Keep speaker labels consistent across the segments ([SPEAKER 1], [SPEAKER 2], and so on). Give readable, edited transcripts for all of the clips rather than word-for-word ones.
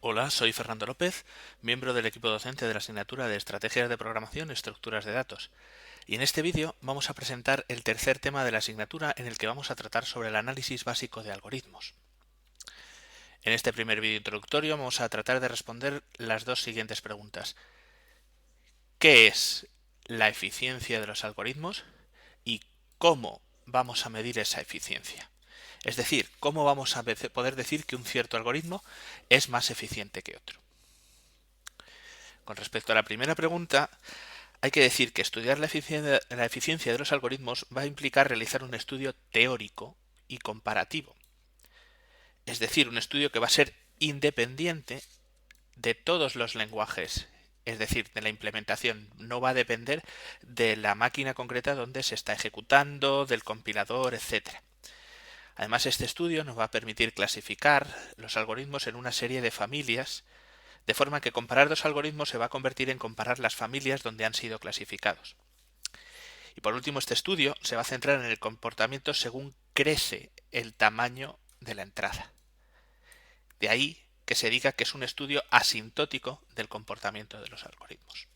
[SPEAKER 1] Hola, soy Fernando López, miembro del equipo docente de la asignatura de Estrategias de Programación y Estructuras de Datos. Y en este vídeo vamos a presentar el tercer tema de la asignatura en el que vamos a tratar sobre el análisis básico de algoritmos. En este primer vídeo introductorio vamos a tratar de responder las dos siguientes preguntas. ¿Qué es la eficiencia de los algoritmos? ¿Y cómo vamos a medir esa eficiencia? Es decir, ¿cómo vamos a poder decir que un cierto algoritmo es más eficiente que otro? Con respecto a la primera pregunta, hay que decir que estudiar la eficiencia de los algoritmos va a implicar realizar un estudio teórico y comparativo. Es decir, un estudio que va a ser independiente de todos los lenguajes, es decir, de la implementación. No va a depender de la máquina concreta donde se está ejecutando, del compilador, etc. Además, este estudio nos va a permitir clasificar los algoritmos en una serie de familias, de forma que comparar dos algoritmos se va a convertir en comparar las familias donde han sido clasificados. Y por último, este estudio se va a centrar en el comportamiento según crece el tamaño de la entrada. De ahí que se diga que es un estudio asintótico del comportamiento de los algoritmos.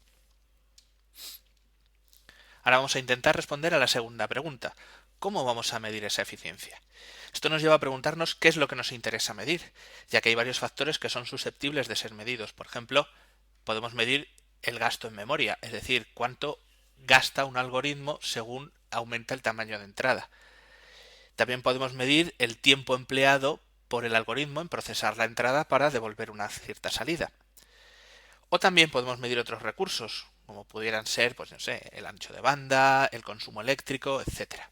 [SPEAKER 1] Ahora vamos a intentar responder a la segunda pregunta. ¿Cómo vamos a medir esa eficiencia? Esto nos lleva a preguntarnos qué es lo que nos interesa medir, ya que hay varios factores que son susceptibles de ser medidos. Por ejemplo, podemos medir el gasto en memoria, es decir, cuánto gasta un algoritmo según aumenta el tamaño de entrada. También podemos medir el tiempo empleado por el algoritmo en procesar la entrada para devolver una cierta salida. O también podemos medir otros recursos, como pudieran ser, pues no sé, el ancho de banda, el consumo eléctrico, etc.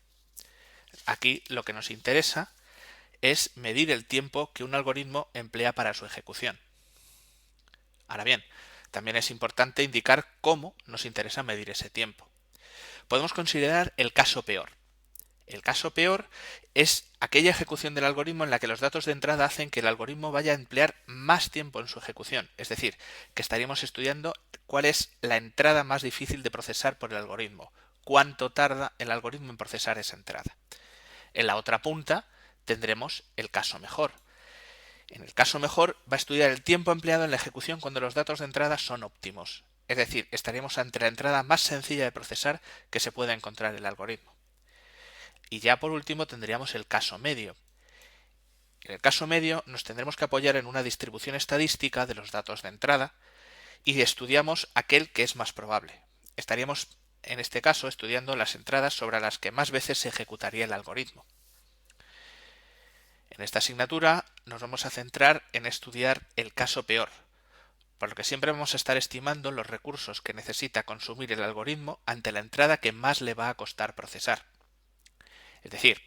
[SPEAKER 1] Aquí lo que nos interesa es medir el tiempo que un algoritmo emplea para su ejecución. Ahora bien, también es importante indicar cómo nos interesa medir ese tiempo. Podemos considerar el caso peor. El caso peor es aquella ejecución del algoritmo en la que los datos de entrada hacen que el algoritmo vaya a emplear más tiempo en su ejecución. Es decir, que estaríamos estudiando cuál es la entrada más difícil de procesar por el algoritmo. Cuánto tarda el algoritmo en procesar esa entrada. En la otra punta tendremos el caso mejor. En el caso mejor va a estudiar el tiempo empleado en la ejecución cuando los datos de entrada son óptimos. Es decir, estaremos ante la entrada más sencilla de procesar que se pueda encontrar el algoritmo. Y ya por último tendríamos el caso medio. En el caso medio nos tendremos que apoyar en una distribución estadística de los datos de entrada y estudiamos aquel que es más probable. Estaríamos en este caso estudiando las entradas sobre las que más veces se ejecutaría el algoritmo. En esta asignatura nos vamos a centrar en estudiar el caso peor, por lo que siempre vamos a estar estimando los recursos que necesita consumir el algoritmo ante la entrada que más le va a costar procesar. Es decir,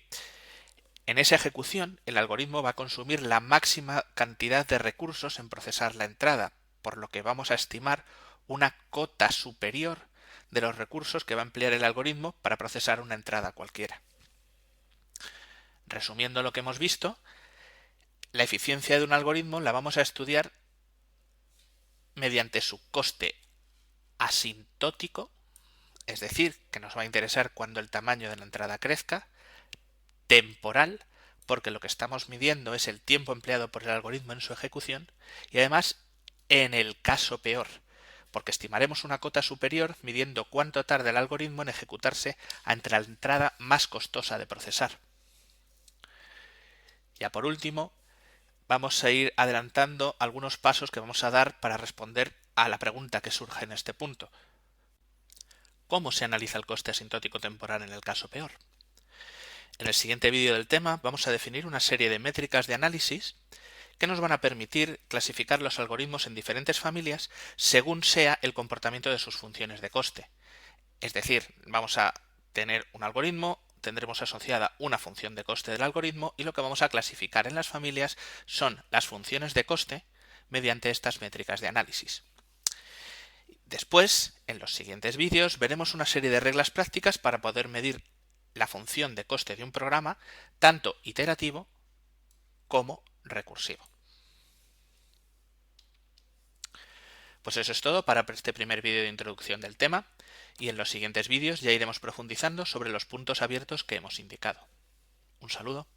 [SPEAKER 1] en esa ejecución el algoritmo va a consumir la máxima cantidad de recursos en procesar la entrada, por lo que vamos a estimar una cota superior de los recursos que va a emplear el algoritmo para procesar una entrada cualquiera. Resumiendo lo que hemos visto, la eficiencia de un algoritmo la vamos a estudiar mediante su coste asintótico, es decir, que nos va a interesar cuando el tamaño de la entrada crezca, temporal, porque lo que estamos midiendo es el tiempo empleado por el algoritmo en su ejecución, y además en el caso peor, porque estimaremos una cota superior midiendo cuánto tarda el algoritmo en ejecutarse ante la entrada más costosa de procesar. Ya por último, vamos a ir adelantando algunos pasos que vamos a dar para responder a la pregunta que surge en este punto. ¿Cómo se analiza el coste asintótico temporal en el caso peor? En el siguiente vídeo del tema vamos a definir una serie de métricas de análisis que nos van a permitir clasificar los algoritmos en diferentes familias según sea el comportamiento de sus funciones de coste. Es decir, vamos a tener un algoritmo, tendremos asociada una función de coste del algoritmo y lo que vamos a clasificar en las familias son las funciones de coste mediante estas métricas de análisis. Después, en los siguientes vídeos, veremos una serie de reglas prácticas para poder medir la función de coste de un programa, tanto iterativo como recursivo. Pues eso es todo para este primer vídeo de introducción del tema, y en los siguientes vídeos ya iremos profundizando sobre los puntos abiertos que hemos indicado. Un saludo.